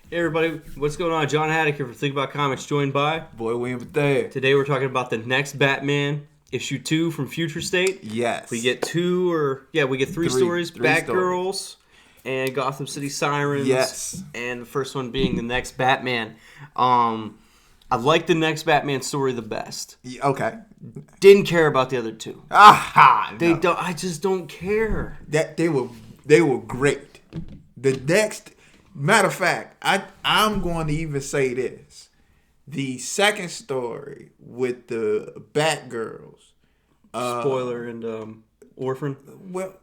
Hey everybody, what's going on? John Haddock here for Think About Comics, joined by Boy, we in Bethea. Today we're talking about the next Batman, issue 2 from Future State. Yes. We get three stories, Batgirls and Gotham City Sirens. Yes. And the first one being the next Batman. I like the next Batman story the best. Okay. Didn't care about the other two. Aha! No. I just don't care. That they were great. The next, matter of fact, I'm going to even say this: the second story with the Batgirls. Spoiler and Orphan. Well,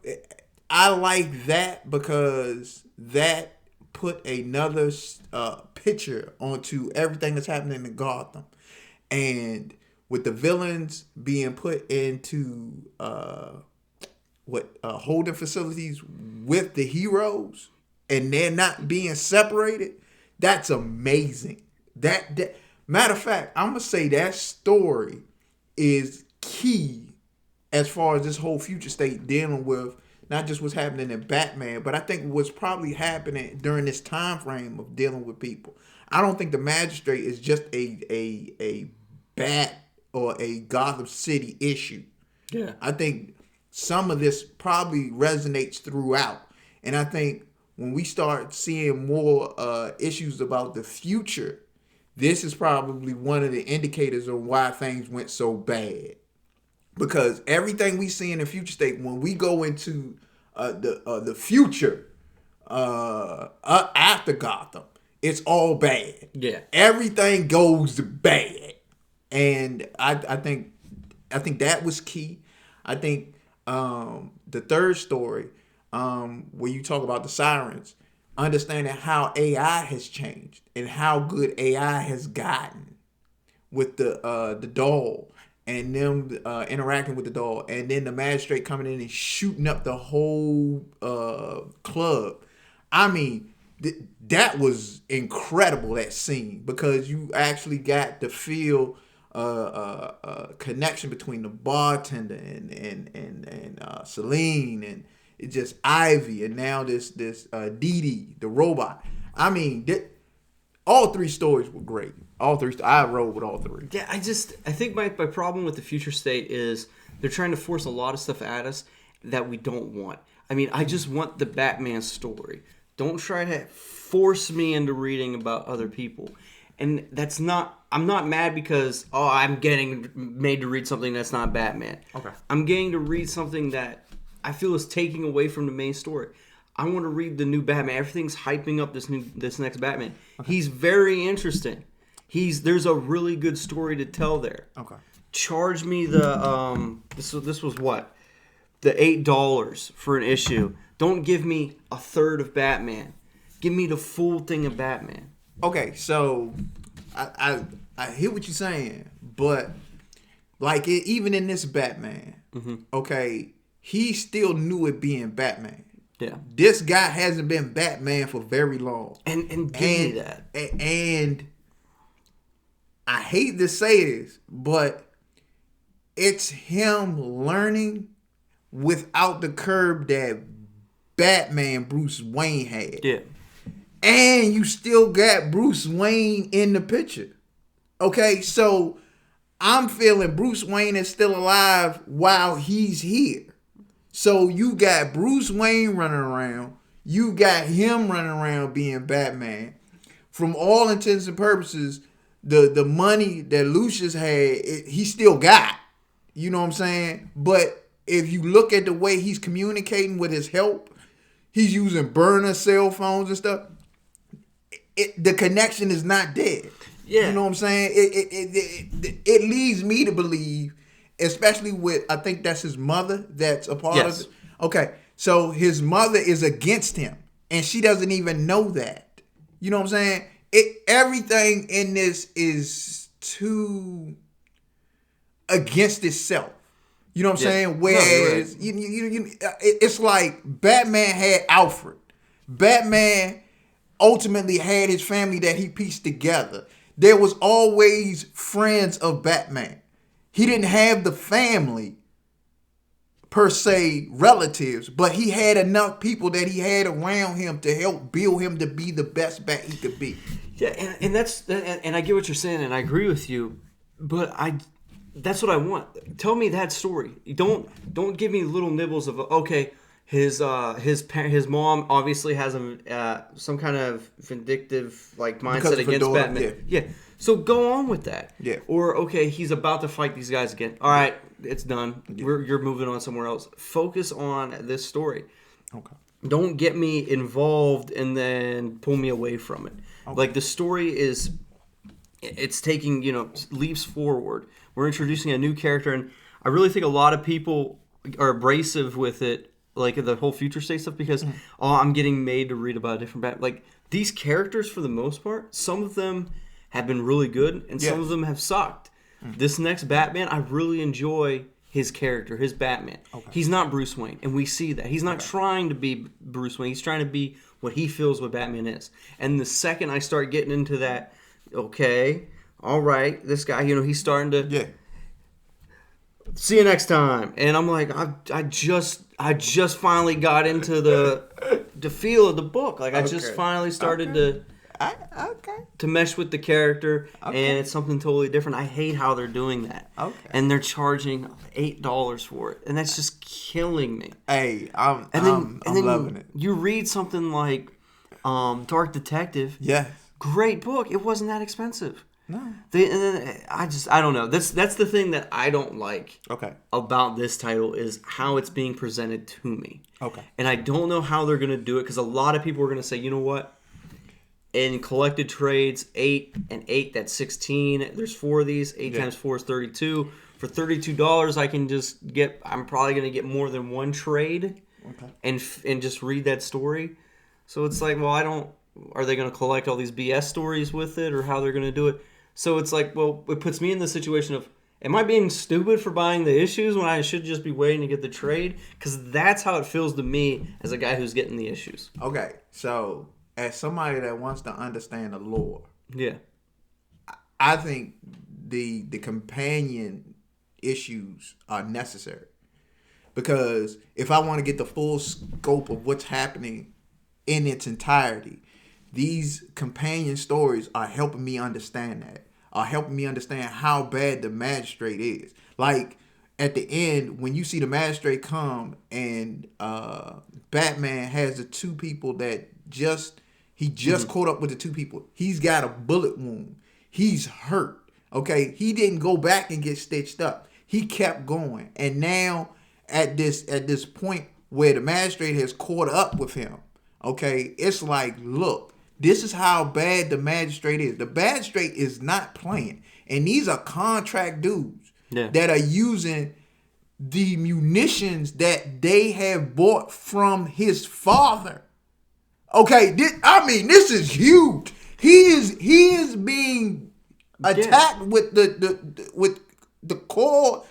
I like that because that put another picture onto everything that's happening in Gotham, and with the villains being put into holding facilities with the heroes, and they're not being separated. That's amazing. That matter of fact, I'm gonna say that story is key as far as this whole future state dealing with not just what's happening in Batman, but I think what's probably happening during this time frame of dealing with people. I don't think the magistrate is just a Bat or a Gotham City issue. Yeah. I think some of this probably resonates throughout. And I think when we start seeing more issues about the future, this is probably one of the indicators of why things went so bad. Because everything we see in the future state, when we go into the future after Gotham, it's all bad. Yeah. Everything goes bad. And I think that was key. I think the third story, where you talk about the sirens, understanding how AI has changed and how good AI has gotten with the doll and them interacting with the doll, and then the magistrate coming in and shooting up the whole club. I mean, that was incredible, that scene, because you actually got to feel connection between the bartender and Celine, and it just Ivy, and now this Dee Dee, the robot. I mean, all three stories were great. All three. I rode with all three. Yeah, I think my problem with the future state is they're trying to force a lot of stuff at us that we don't want. I mean, I just want the Batman story. Don't try to force me into reading about other people. And I'm not mad because, I'm getting made to read something that's not Batman. Okay. I'm getting to read something that I feel is taking away from the main story. I want to read the new Batman. Everything's hyping up this next Batman. Okay. He's very interesting. There's a really good story to tell there. Okay. Charge me the this was what? The $8 for an issue. Don't give me a third of Batman. Give me the full thing of Batman. Okay, so I hear what you're saying, but like even in this Batman, okay, he still knew it being Batman. Yeah, this guy hasn't been Batman for very long, and give me that. And I hate to say this, but it's him learning without the curb that Batman Bruce Wayne had. Yeah. And you still got Bruce Wayne in the picture. Okay, so I'm feeling Bruce Wayne is still alive while he's here. So you got Bruce Wayne running around. You got him running around being Batman. From all intents and purposes, the money that Lucius had, he still got. You know what I'm saying? But if you look at the way he's communicating with his help, he's using burner cell phones and stuff. The connection is not there. Yeah. You know what I'm saying? It leads me to believe, especially with, I think that's his mother that's a part of it. Okay, so his mother is against him, and she doesn't even know that. You know what I'm saying? Everything in this is too against itself. You know what I'm saying? Whereas it's like Batman had Alfred. Batman ultimately had his family that he pieced together. There was always friends of Batman. He didn't have the family per se relatives, but he had enough people that he had around him to help build him to be the best bat he could be. Yeah, and I get what you're saying, and I agree with you, but that's what I want. Tell me that story. Don't give me little nibbles of okay. His mom obviously has some kind of vindictive mindset against Batman. Yeah. So go on with that. Yeah. Or okay, he's about to fight these guys again. All right, it's done. Yeah. You're moving on somewhere else. Focus on this story. Okay. Don't get me involved and then pull me away from it. Okay. The story it's taking leaps forward. We're introducing a new character, and I really think a lot of people are abrasive with it. The whole future state stuff because I'm getting made to read about a different Batman. These characters, for the most part, some of them have been really good and some of them have sucked. This next Batman, I really enjoy his character, his Batman. Okay. He's not Bruce Wayne, and we see that. He's not trying to be Bruce Wayne. He's trying to be what he feels what Batman is. And the second I start getting into that, okay, all right, this guy, he's starting to... Yeah. See you next time. And I'm like, I just finally got into the feel of the book. I just finally started to mesh with the character, and it's something totally different. I hate how they're doing that. Okay. And they're charging $8 for it, and that's just killing me. Hey, I'm loving it. You read something like Dark Detective. Yeah. Great book. It wasn't that expensive. No. I don't know. That's the thing that I don't like about this title is how it's being presented to me. Okay. And I don't know how they're going to do it because a lot of people are going to say, you know what? In collected trades, 8 and 8, that's 16. There's 4 of these. 8 times 4 is 32. For $32, I can just get... I'm probably going to get more than one trade and just read that story. So it's like, well, I don't... Are they going to collect all these BS stories with it or how they're going to do it? So it's like, well, it puts me in the situation of, am I being stupid for buying the issues when I should just be waiting to get the trade? Because that's how it feels to me as a guy who's getting the issues. Okay, so as somebody that wants to understand the lore, I think the companion issues are necessary. Because if I want to get the full scope of what's happening in its entirety, these companion stories are helping me understand that. Are helping me understand how bad the magistrate is. At the end, when you see the magistrate come and Batman has the 2 people that he caught up with the 2 people. He's got a bullet wound. He's hurt. Okay? He didn't go back and get stitched up. He kept going. And now at this point where the magistrate has caught up with him, okay, it's like, look, this is how bad the magistrate is. The magistrate is not playing. And these are contract dudes that are using the munitions that they have bought from his father. Okay, this is huge. He is being attacked with the core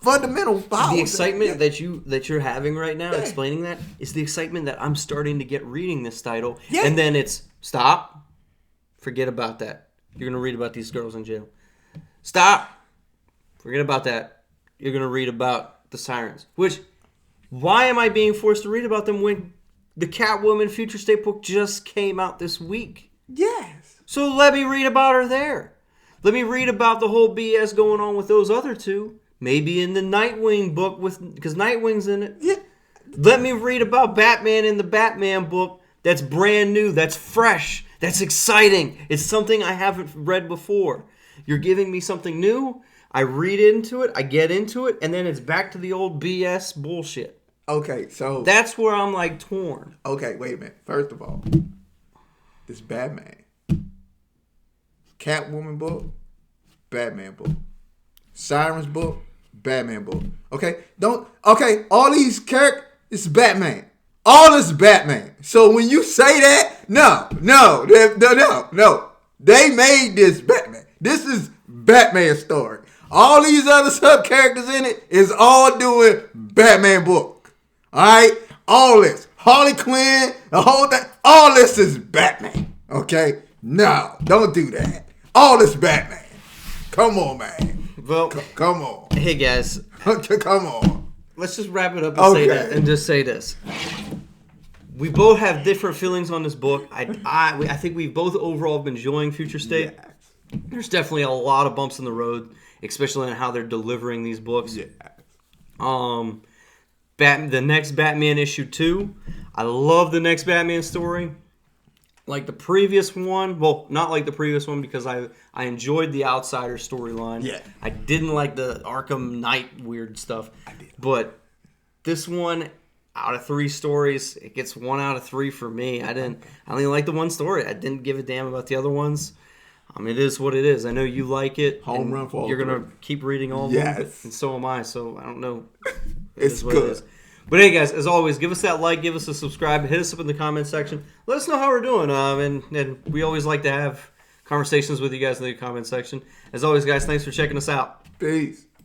fundamental powers. The excitement that you're having right now, explaining that, is the excitement that I'm starting to get reading this title. Yeah. And then it's, stop, forget about that. You're going to read about these girls in jail. Stop, forget about that. You're going to read about the Sirens. Which, why am I being forced to read about them when the Catwoman Future State book just came out this week? Yes. So let me read about her there. Let me read about the whole BS going on with those other 2. Maybe in the Nightwing book, because Nightwing's in it. Yeah. Let me read about Batman in the Batman book that's brand new, that's fresh, that's exciting. It's something I haven't read before. You're giving me something new, I read into it, I get into it, and then it's back to the old BS bullshit. Okay, so... That's where I'm torn. Okay, wait a minute. First of all, this Batman. Catwoman book, Batman book. Sirens book, Batman book. All these characters, it's Batman. All this Batman. So when you say that, no. They made this Batman. This is Batman's story. All these other sub characters in it is all doing Batman book. Alright? All this. Harley Quinn, the whole thing. All this is Batman. Okay? No, don't do that. All this Batman. Come on, man. Well, come on. Hey, guys. Come on. let's just wrap it up and say that, and just say this. We both have different feelings on this book. I think we've both overall been enjoying Future State. Yes. There's definitely a lot of bumps in the road, especially in how they're delivering these books. Yeah. The next Batman issue 2. I love the next Batman story. Like the previous one, well, not like the previous one because I enjoyed the Outsider storyline. Yeah. I didn't like the Arkham Knight weird stuff. I did. But this one, out of 3 stories, it gets 1 out of 3 for me. I only like the one story. I didn't give a damn about the other ones. It is what it is. I know you like it. Home run for all. You're going to keep reading all of them, and so am I. So I don't know. It's good. It is. But hey, guys, as always, give us that like, give us a subscribe, hit us up in the comment section. Let us know how we're doing. And we always like to have conversations with you guys in the comment section. As always, guys, thanks for checking us out. Peace.